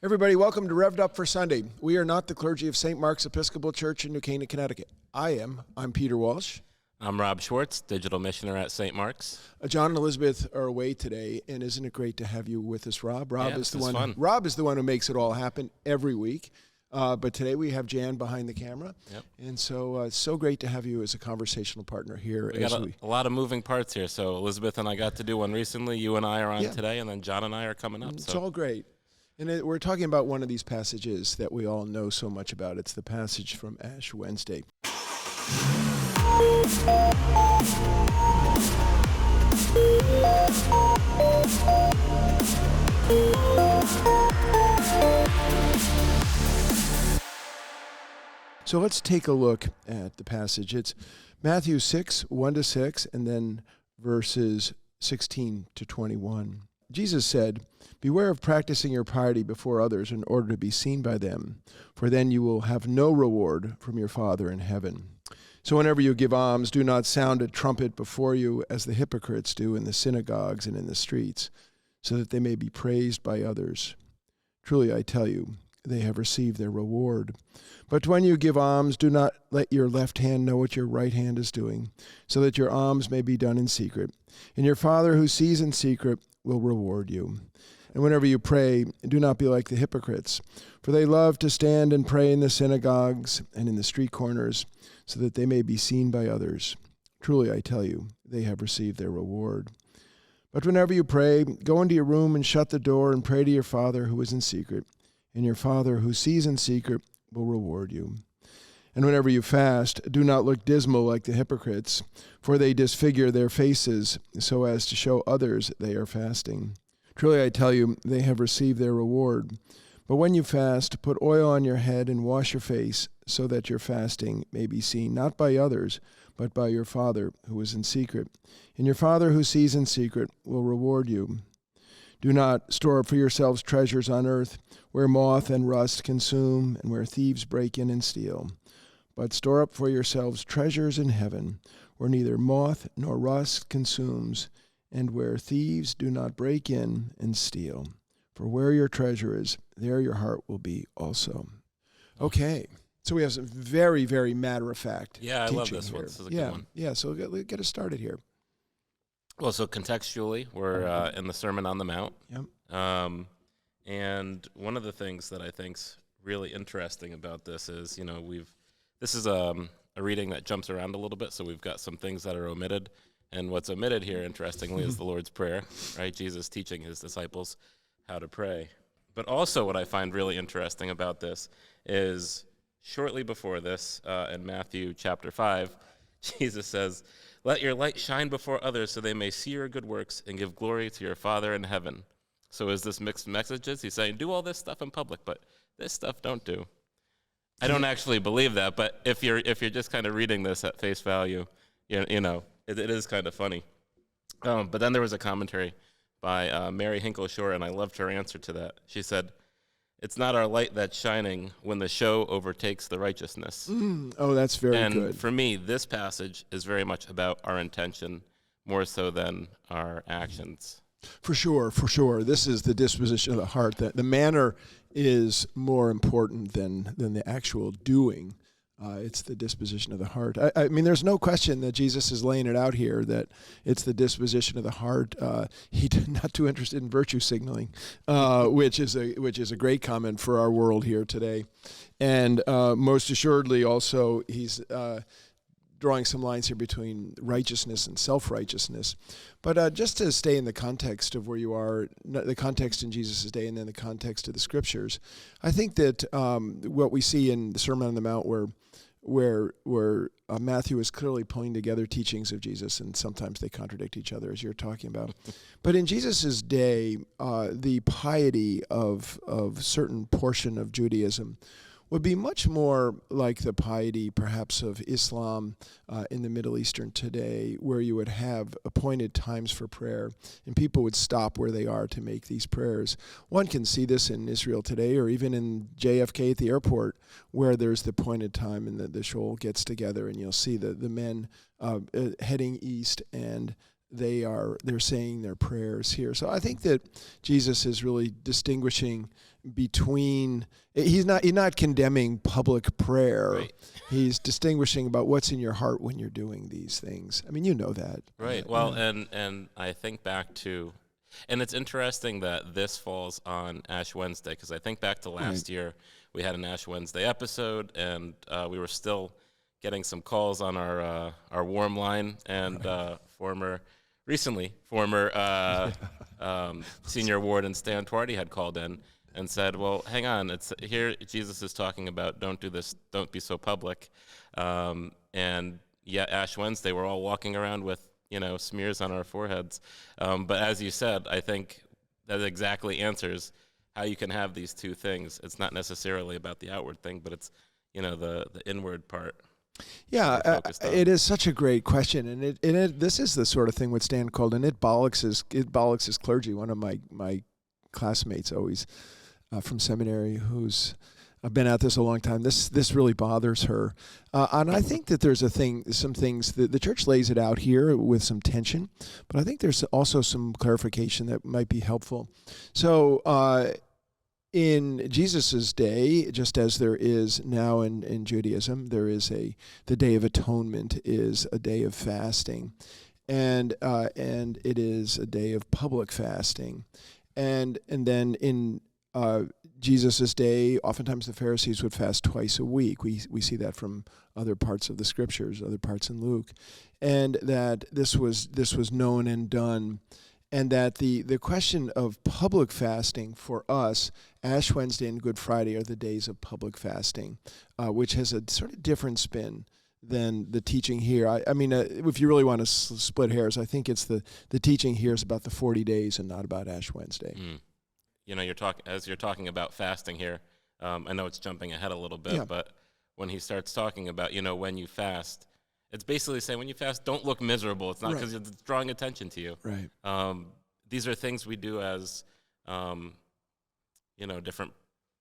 Everybody, welcome to Rev'd Up for Sunday. We are not the clergy of St. Mark's Episcopal Church in New Canaan, Connecticut. I'm Peter Walsh. I'm Rob Schwartz, digital missioner at St. Mark's. John and Elizabeth are away today, and isn't it great to have you with us, Rob? Rob is the one who makes it all happen every week. But today we have Jan behind the camera, and so it's so great to have you as a conversational partner here. We got a lot of moving parts here. So Elizabeth and I got to do one recently. You and I are on today, and then John and I are coming up. It's all great. And we're talking about one of these passages that we all know so much about. It's the passage from Ash Wednesday. So let's take a look at the passage. It's Matthew 6, 1-6, and then verses 16 to 21. Jesus said, "Beware of practicing your piety before others in order to be seen by them, for then you will have no reward from your Father in heaven. So whenever you give alms, do not sound a trumpet before you as the hypocrites do in the synagogues and in the streets, so that they may be praised by others. Truly I tell you, they have received their reward. But when you give alms, do not let your left hand know what your right hand is doing, so that your alms may be done in secret. And your Father who sees in secret will reward you. And whenever you pray, do not be like the hypocrites, for they love to stand and pray in the synagogues and in the street corners, so that they may be seen by others. Truly I tell you, they have received their reward. But whenever you pray, go into your room and shut the door and pray to your Father who is in secret, and your Father who sees in secret will reward you. And whenever you fast, do not look dismal like the hypocrites, for they disfigure their faces so as to show others they are fasting. Truly I tell you, they have received their reward. But when you fast, put oil on your head and wash your face, so that your fasting may be seen not by others, but by your Father who is in secret. And your Father who sees in secret will reward you. Do not store up for yourselves treasures on earth, where moth and rust consume, and where thieves break in and steal. But store up for yourselves treasures in heaven, where neither moth nor rust consumes, and where thieves do not break in and steal. For where your treasure is, there your heart will be also." Okay, so we have some very, very matter-of-fact teaching. I love this here. one. This is a good one. Yeah, so get us started here. Well, so contextually, we're in the Sermon on the Mount. Yep. And one of the things that I think's really interesting about this is, this is a reading that jumps around a little bit, so we've got some things that are omitted. And what's omitted here, interestingly, is the Lord's Prayer, right? Jesus teaching his disciples how to pray. But also what I find really interesting about this is shortly before this, in Matthew chapter 5, Jesus says, "Let your light shine before others so they may see your good works and give glory to your Father in heaven." So is this mixed messages? He's saying, do all this stuff in public, but this stuff don't do. I don't actually believe that, but if you're just kind of reading this at face value, it is kind of funny. But then there was a commentary by Mary Hinkle-Shore, and I loved her answer to that. She said, "It's not our light that's shining when the show overtakes the righteousness." Oh, that's very good. And for me, this passage is very much about our intention more so than our actions. For sure. This is the disposition of the heart. That the manner is more important than the actual doing. It's the disposition of the heart. I mean, there's no question that Jesus is laying it out here, that it's the disposition of the heart. He's not too interested in virtue signaling, which is a great comment for our world here today. And most assuredly also he's drawing some lines here between righteousness and self-righteousness. But just to stay in the context of where you are, the context in Jesus' day and then the context of the Scriptures, I think that what we see in the Sermon on the Mount where Matthew is clearly pulling together teachings of Jesus, and sometimes they contradict each other, as you're talking about. But in Jesus' day, the piety of certain portion of Judaism would be much more like the piety perhaps of Islam in the Middle Eastern today, where you would have appointed times for prayer and people would stop where they are to make these prayers. One can see this in Israel today, or even in JFK at the airport, where there's the appointed time and the shul gets together, and you'll see the men heading east and they're saying their prayers here. So I think that Jesus is really distinguishing between, he's not condemning public prayer. Right. He's distinguishing about what's in your heart when you're doing these things. I mean, you know that. Right. Well, and I think back to, and it's interesting that this falls on Ash Wednesday, because I think back to last year, we had an Ash Wednesday episode, and we were still getting some calls on our warm line, and former senior warden Stan Twardy had called in and said, well, hang on, it's here Jesus is talking about don't do this, don't be so public. And yet Ash Wednesday, we're all walking around with, smears on our foreheads. But as you said, I think that exactly answers how you can have these two things. It's not necessarily about the outward thing, but it's, the inward part. Yeah, it is such a great question, and this is the sort of thing what Stan called, and it bollocks his clergy. One of my classmates always from seminary, who's been at this a long time. This really bothers her, and I think that there's some things that the church lays it out here with some tension, but I think there's also some clarification that might be helpful. So. In Jesus' day, just as there is now in Judaism, there is the Day of Atonement is a day of fasting, and it is a day of public fasting, and then in Jesus' day, oftentimes the Pharisees would fast twice a week. We see that from other parts of the scriptures, other parts in Luke, and that this was known and done. And that the question of public fasting for us, Ash Wednesday and Good Friday are the days of public fasting, which has a sort of different spin than the teaching here. I mean, if you really want to split hairs, I think it's the teaching here is about the 40 days and not about Ash Wednesday. You're talking about fasting here. I know it's jumping ahead a little bit, but when he starts talking about, when you fast, it's basically saying when you fast, don't look miserable. It's not because it's drawing attention to you. Right. These are things we do as, different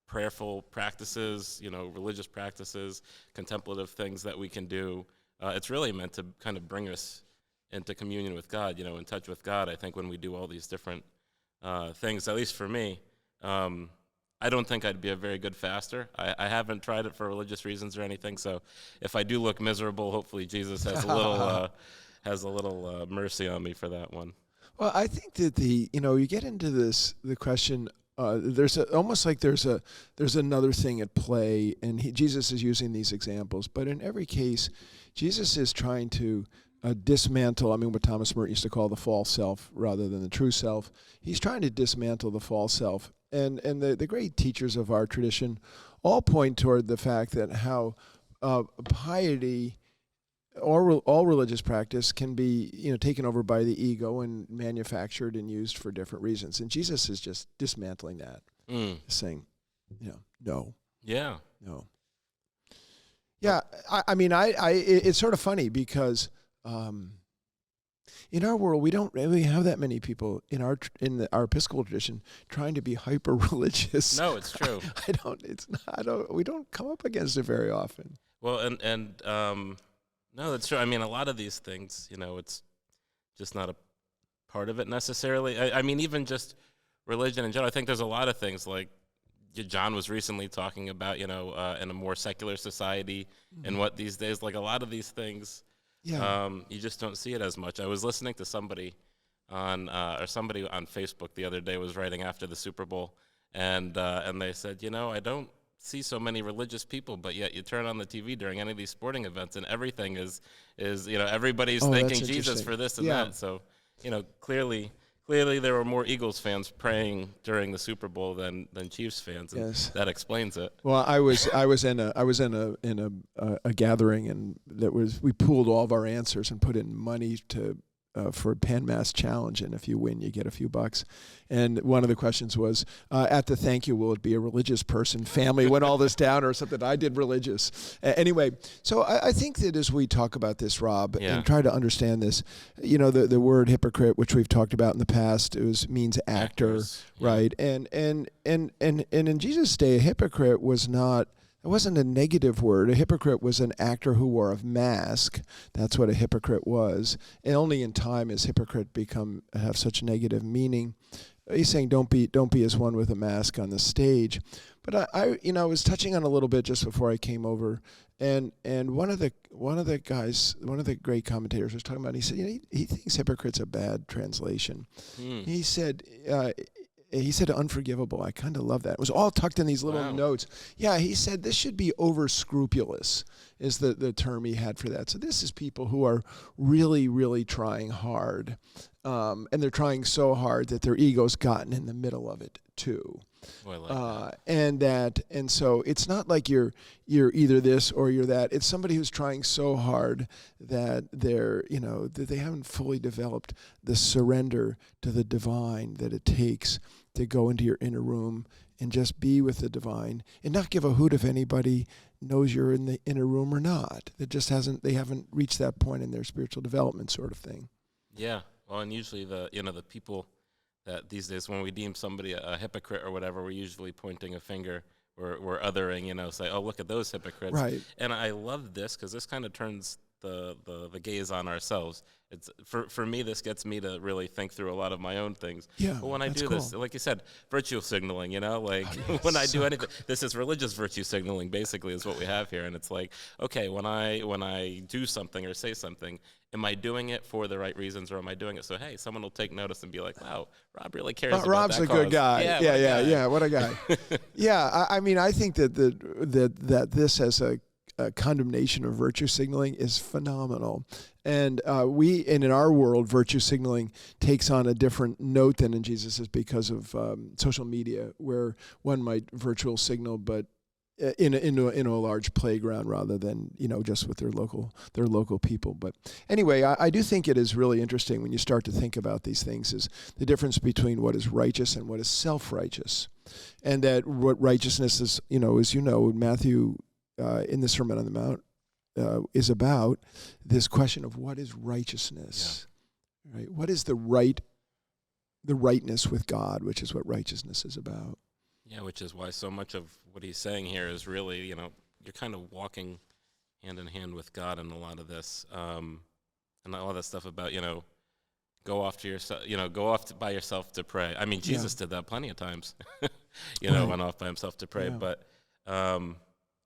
prayerful practices, religious practices, contemplative things that we can do. It's really meant to kind of bring us into communion with God, in touch with God. I think when we do all these different things, at least for me, I don't think I'd be a very good faster. I haven't tried it for religious reasons or anything. So if I do look miserable, hopefully Jesus has a little mercy on me for that one. Well, I think that you get into the question. There's another thing at play, and Jesus is using these examples. But in every case, Jesus is trying to dismantle, what Thomas Merton used to call the false self rather than the true self. He's trying to dismantle the false self. And the great teachers of our tradition all point toward the fact that how piety or all religious practice can be taken over by the ego and manufactured and used for different reasons. And Jesus is just dismantling that, saying, no. Yeah. No. Yeah, it's sort of funny because in our world, we don't really have that many people in our Episcopal tradition trying to be hyper religious. No, it's true. We don't come up against it very often. Well, and no, that's true. A lot of these things, it's just not a part of it necessarily. Even just religion in general. I think there's a lot of things like John was recently talking about, in a more secular society, and what these days, like a lot of these things. Yeah. You just don't see it as much. I was listening to somebody on Facebook the other day was writing after the Super Bowl, and they said, I don't see so many religious people, but yet you turn on the TV during any of these sporting events, and everything is everybody's thanking Jesus for this and that. So, clearly there were more Eagles fans praying during the Super Bowl than Chiefs fans. And that explains it. Well, I was in a gathering, and we pooled all of our answers and put in money for a Pan Mass challenge, and if you win, you get a few bucks. And one of the questions was, at the thank you, will it be a religious person, family, when all this down, or something? I did religious. Anyway, so I think that as we talk about this, Rob, and try to understand this, the word hypocrite, which we've talked about in the past, means actor, right? And in Jesus' day, a hypocrite was not It wasn't a negative word. A hypocrite was an actor who wore a mask. That's what a hypocrite was. And only in time has hypocrite have such negative meaning. He's saying don't be as one with a mask on the stage. But I was touching on a little bit just before I came over, and one of the great commentators was talking about. He said, he thinks hypocrite's a bad translation. He said unforgivable. I kind of love that. It was all tucked in these little notes. Yeah, he said this should be over scrupulous is the term he had for that. So this is people who are really, really trying hard. And they're trying so hard that their ego's gotten in the middle of it too. Oh, I like that. And so it's not like you're either this or you're that. It's somebody who's trying so hard that that they haven't fully developed the surrender to the divine that it takes to go into your inner room and just be with the divine and not give a hoot if anybody knows you're in the inner room or not. They haven't reached that point in their spiritual development, sort of thing. Yeah. Well, and usually the people that these days, when we deem somebody a hypocrite or whatever, we're usually pointing a finger. We're othering, say, oh, look at those hypocrites. Right. And I love this because this kind of turns the gaze on ourselves. It's for me, this gets me to really think through a lot of my own things. Yeah, but when I do this, like you said, virtue signaling, when I do anything, this is religious virtue signaling, basically, is what we have here. And it's like, okay, when I do something or say something, am I doing it for the right reasons, or am I doing it so, hey, someone will take notice and be like, wow, Rob really cares about Rob's that a good guy. Yeah, what a guy. Yeah, I mean, I think that that this as a condemnation of virtue signaling is phenomenal. And in our world, virtue signaling takes on a different note than in Jesus's because of social media, where one might virtual signal, but in a large playground rather than just with their local people. But anyway, I do think it is really interesting when you start to think about these things, is the difference between what is righteous and what is self-righteous, and that what righteousness is, as Matthew in the Sermon on the Mount is about this question of what is righteousness, right? What is the rightness with God, which is what righteousness is about. Yeah, which is why so much of what he's saying here is really, you're kind of walking hand in hand with God in a lot of this, and all that stuff about, go off to yourself, go off by yourself to pray. I mean, Jesus did that plenty of times, went off by himself to pray. Yeah. But,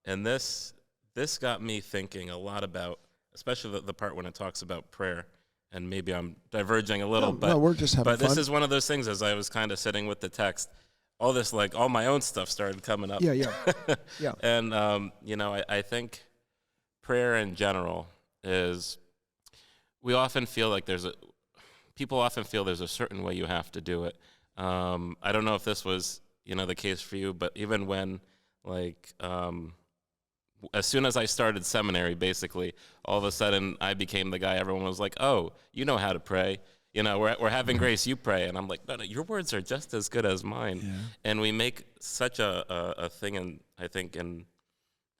and this got me thinking a lot about, especially the part when it talks about prayer, and maybe I'm diverging a little, but we're just having fun. This is one of those things, as I was kind of sitting with the text, all this, all my own stuff started coming up. Yeah. And, I think prayer in general is, people often feel there's a certain way you have to do it. I don't know if this was, the case for you, but even when, as soon as I started seminary, basically, all of a sudden I became the guy everyone was like, oh, you know how to pray. We're having grace, you pray. And I'm like, no, your words are just as good as mine. Yeah. And we make such a thing, I think, in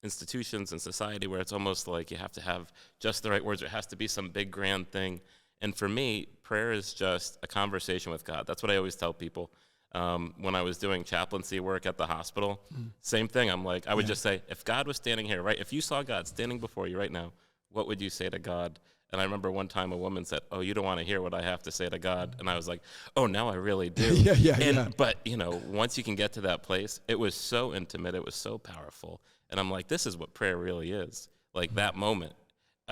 institutions and society where it's almost like you have to have just the right words. It has to be some big, grand thing. And for me, prayer is just a conversation with God. That's what I always tell people. When I was doing chaplaincy work at the hospital, same thing. I'm like, I would just say, if God was standing here, right? If you saw God standing before you right now, what would you say to God? And I remember one time a woman said, oh, you don't want to hear what I have to say to God. And I was like, oh, now I really do. But, once you can get to that place, it was so intimate. It was so powerful. And I'm like, this is what prayer really is. That moment.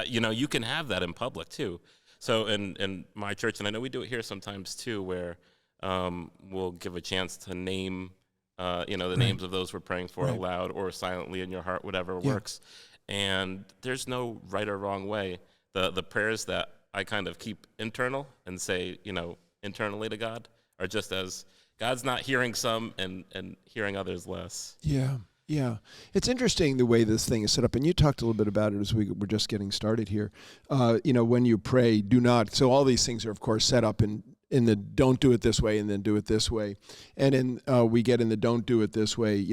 You can have that in public, too. So in my church, and I know we do it here sometimes, too, where we'll give a chance to name, the names of those we're praying for aloud or silently in your heart, whatever works. And there's no right or wrong way. The prayers that I kind of keep internal and say, internally to God are just as God's not hearing some and hearing others less. Yeah. It's interesting the way this thing is set up. And you talked a little bit about it as we were just getting started here. When you pray, do not. So all these things are, of course, set up in in the don't do it this way and then do it this way, and we get in the don't do it this way.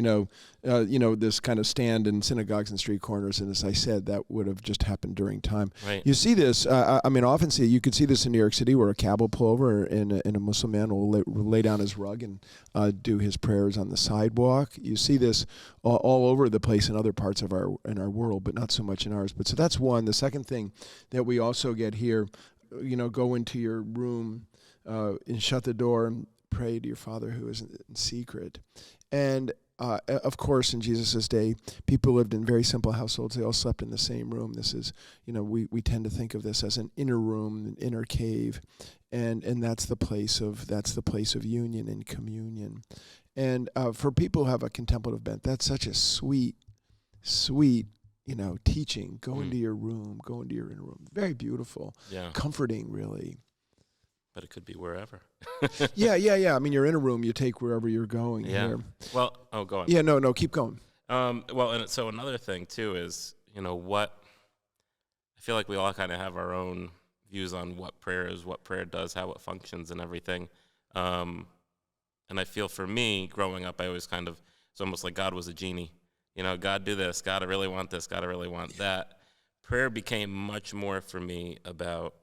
This kind of stand in synagogues and street corners, and as I said, that would have just happened during time. Right. You see this. Often you could see this in New York City, where a cab will pull over and a Muslim man will lay down his rug and do his prayers on the sidewalk. You see this all over the place in other parts of our world, but not so much in ours. But so that's one. The second thing that we also get here, go into your room and shut the door and pray to your Father who is in secret. And of course, in Jesus' day, people lived in very simple households. They all slept in the same room. This is, we tend to think of this as an inner room, an inner cave, and that's the place of union and communion. And for people who have a contemplative bent, that's such a sweet, teaching. Go into your room, go into your inner room. Very beautiful, comforting, really. But it could be wherever. Yeah. Your inner room, you take wherever you're going. Yeah. Here. Well, go on. Yeah, no, keep going. So another thing too is, what I feel like we all kind of have our own views on what prayer is, what prayer does, how it functions, and everything. And I feel for me, growing up, I always it's almost like God was a genie. God do this, God I really want this, God I really want that. Prayer became much more for me about,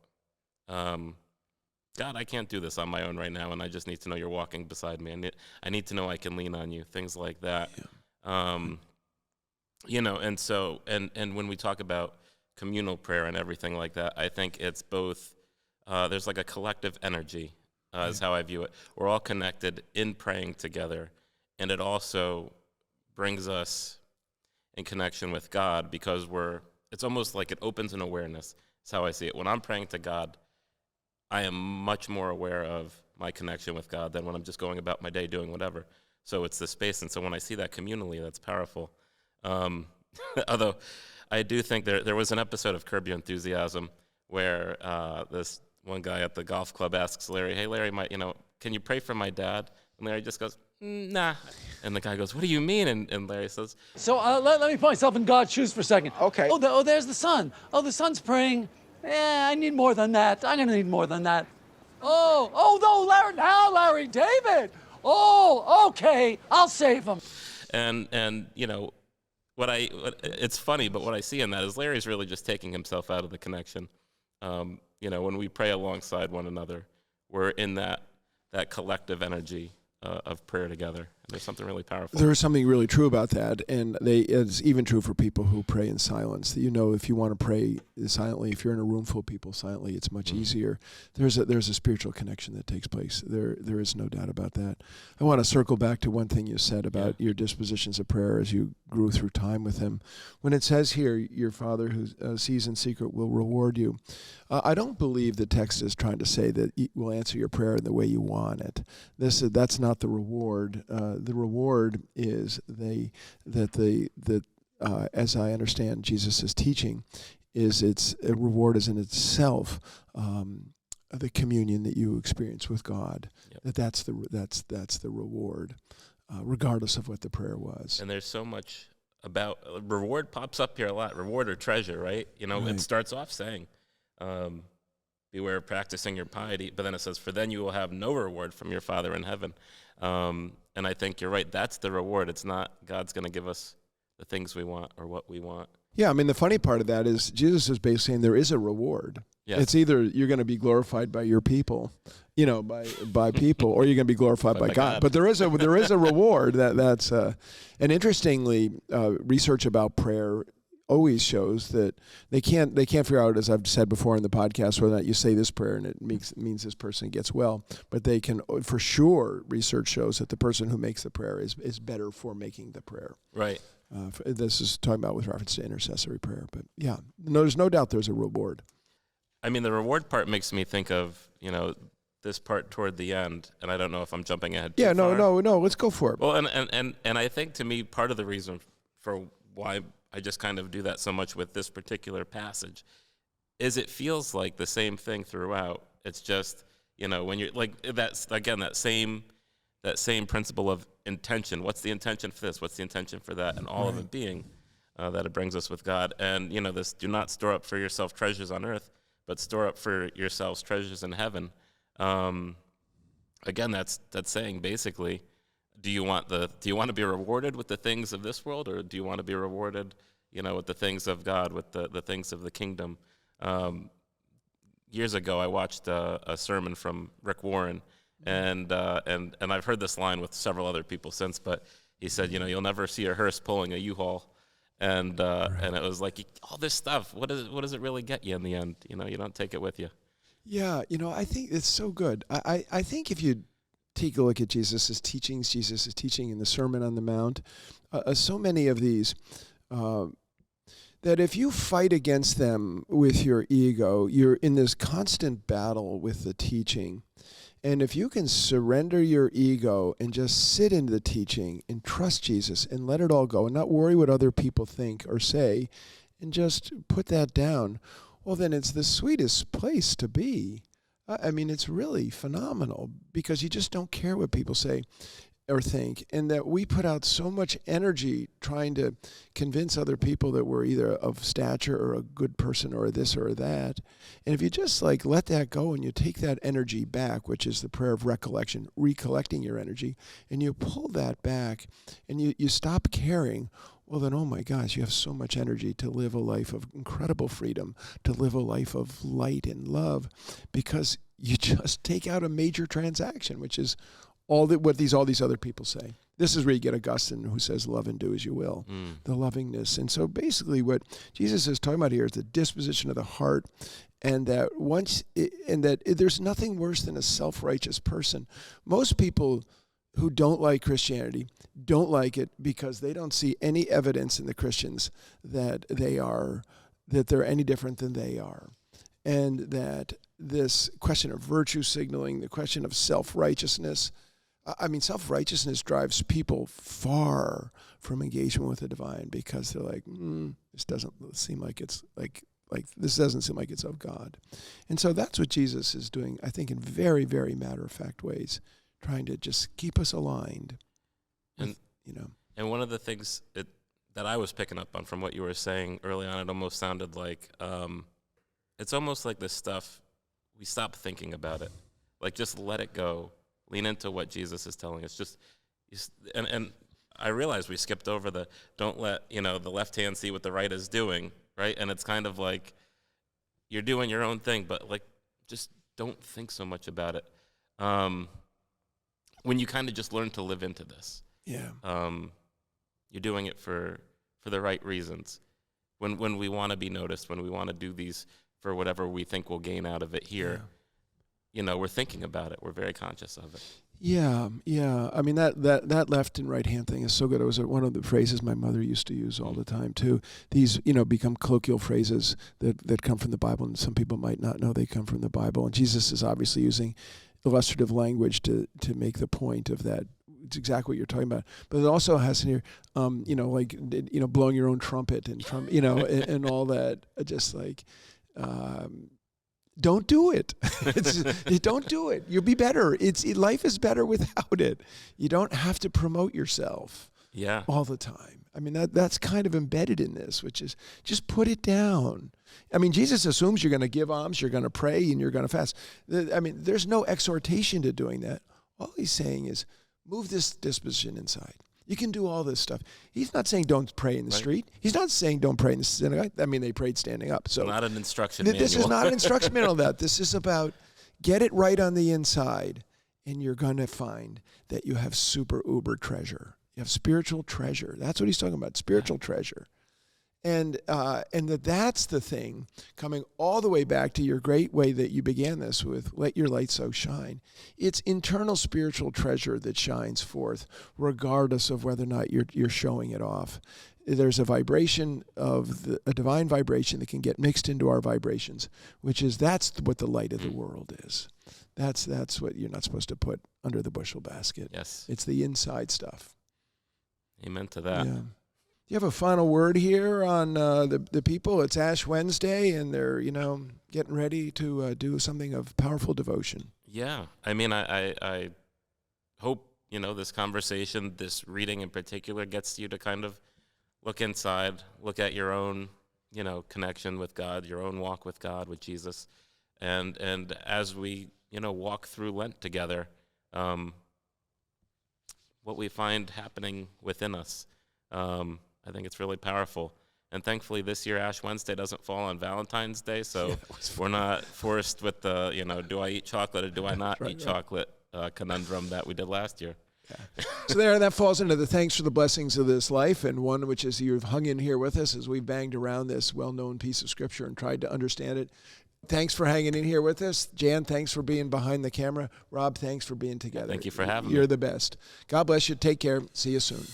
God, I can't do this on my own right now, and I just need to know you're walking beside me. I need to know I can lean on you, things like that. Yeah. And so, and when we talk about communal prayer and everything like that, I think it's both, there's like a collective energy, is how I view it. We're all connected in praying together, and it also brings us in connection with God because it's almost like it opens an awareness. That's how I see it. When I'm praying to God, I am much more aware of my connection with God than when I'm just going about my day doing whatever. So it's the space, and so when I see that communally, that's powerful. Although I do think there was an episode of Curb Your Enthusiasm where this one guy at the golf club asks Larry, "Hey Larry, can you pray for my dad?" And Larry just goes, "Nah." And the guy goes, "What do you mean?" And Larry says, "So let me put myself in God's shoes for a second. Okay. There's the son. Oh, the son's praying. I need more than that. I'm gonna need more than that. No, Larry David. Oh, okay, I'll save him." And it's funny, but what I see in that is Larry's really just taking himself out of the connection. When we pray alongside one another, we're in that collective energy of prayer together. And there's something really powerful. There is something really true about that, and it's even true for people who pray in silence. If you want to pray silently, if you're in a room full of people silently, it's much easier. There's a spiritual connection that takes place. There is no doubt about that. I want to circle back to one thing you said about your dispositions of prayer as you grew through time with Him. When it says here, your Father who sees in secret will reward you. I don't believe the text is trying to say that He will answer your prayer in the way you want it. That's not the reward. The reward is as I understand Jesus' teaching, it's a reward is in itself the communion that you experience with God. Yep. That's the reward, regardless of what the prayer was. And there's so much about reward pops up here a lot. Reward or treasure, right? Right. It starts off saying, beware of practicing your piety, but then it says, for then you will have no reward from your Father in heaven. And I think you're right. That's the reward. It's not God's going to give us the things we want or what we want. Yeah, the funny part of that is Jesus is basically saying there is a reward. Yes. It's either you're going to be glorified by your people, by people, or you're going to be glorified by God. But there is a reward. That's and interestingly, research about prayer always shows that they can't figure out, as I've said before in the podcast, whether or not you say this prayer and it means this person gets well. But they can, for sure, research shows that the person who makes the prayer is better for making the prayer. Right. This is talking about with reference to intercessory prayer. But there's no doubt there's a reward. The reward part makes me think of, this part toward the end, and I don't know if I'm jumping ahead too far. No, let's go for it. Well, and I think to me, part of the reason for why I just kind of do that so much with this particular passage is it feels like the same thing throughout. It's just, when you're like, that's again, that same principle of intention. What's the intention for this? What's the intention for that? And all of it being that it brings us with God. And, this do not store up for yourself treasures on earth, but store up for yourselves treasures in heaven. again, that's saying basically, do you want to be rewarded with the things of this world, or do you want to be rewarded, with the things of God, with the things of the kingdom? Years ago, I watched a sermon from Rick Warren, and I've heard this line with several other people since, but he said, you'll never see a hearse pulling a U-Haul, and it was like, all this stuff, what does it really get you in the end? You don't take it with you. Yeah, I think it's so good. I think if you take a look at Jesus' teachings, Jesus' teaching in the Sermon on the Mount, so many of these, that if you fight against them with your ego, you're in this constant battle with the teaching. And if you can surrender your ego and just sit in the teaching and trust Jesus and let it all go and not worry what other people think or say and just put that down, well, then it's the sweetest place to be. I mean, it's really phenomenal because you just don't care what people say or think, and that we put out so much energy trying to convince other people that we're either of stature or a good person or this or that. And if you just let that go and you take that energy back, which is the prayer of recollection, recollecting your energy, and you pull that back and you stop caring, well then, oh my gosh, you have so much energy to live a life of incredible freedom, to live a life of light and love, because you just take out a major transaction, which is all these other people say. This is where you get Augustine, who says, love and do as you will, the lovingness. And so basically what Jesus is talking about here is the disposition of the heart, and that there's nothing worse than a self-righteous person. Most people who don't like Christianity don't like it because they don't see any evidence in the Christians that they're any different than they are. And that this question of virtue signaling, the question of self-righteousness, self-righteousness drives people far from engagement with the divine because they're like, this doesn't seem like it's this doesn't seem like it's of God. And so that's what Jesus is doing, I think, in very, very matter-of-fact ways, trying to just keep us aligned. And one of the things that I was picking up on from what you were saying early on, it almost sounded like it's almost like this stuff, we stop thinking about it. Just let it go. Lean into what Jesus is telling us. And I realize we skipped over the don't let, the left hand see what the right is doing, right? And it's kind of like you're doing your own thing, but just don't think so much about it. When you kind of just learn to live into this. Yeah. You're doing it for the right reasons. When we want to be noticed, when we want to do these for whatever we think we'll gain out of it here, we're thinking about it. We're very conscious of it. Yeah. I mean, that left and right hand thing is so good. It was one of the phrases my mother used to use all the time too. These, become colloquial phrases that come from the Bible, and some people might not know they come from the Bible. And Jesus is obviously using illustrative language to make the point of that. It's exactly what you're talking about. But it also has in here, blowing your own trumpet and and all that. Just don't do it. Don't do it. You'll be better. Life is better without it. You don't have to promote yourself all the time. I mean, that's kind of embedded in this, which is just put it down. I mean, Jesus assumes you're going to give alms, you're going to pray, and you're going to fast. I mean, there's no exhortation to doing that. All he's saying is move this disposition inside. You can do all this stuff. He's not saying don't pray in the street. He's not saying don't pray in the synagogue. I mean, they prayed standing up. So not an instruction manual. This is not an instruction manual of that. This is about get it right on the inside, and you're going to find that you have super uber treasure. You have spiritual treasure. That's what he's talking about, spiritual treasure. And that's the thing, coming all the way back to your great way that you began this with, let your light so shine. It's internal spiritual treasure that shines forth, regardless of whether or not you're showing it off. There's a vibration a divine vibration that can get mixed into our vibrations, that's what the light of the world is. That's what you're not supposed to put under the bushel basket. Yes. It's the inside stuff. Amen to that. Yeah. You have a final word here on the people. It's Ash Wednesday, and they're getting ready to do something of powerful devotion. Yeah, I mean, I hope this conversation, this reading in particular, gets you to kind of look inside, look at your own connection with God, your own walk with God, with Jesus, and as we walk through Lent together, what we find happening within us. I think it's really powerful. And thankfully this year Ash Wednesday doesn't fall on Valentine's Day, so we're not forced with the, do I eat chocolate or do I not eat chocolate conundrum that we did last year. Yeah. So that falls into the thanks for the blessings of this life, and one which is you've hung in here with us as we've banged around this well-known piece of Scripture and tried to understand it. Thanks for hanging in here with us. Jan, thanks for being behind the camera. Rob, thanks for being together. Thank you for having me. You're the best. God bless you. Take care. See you soon.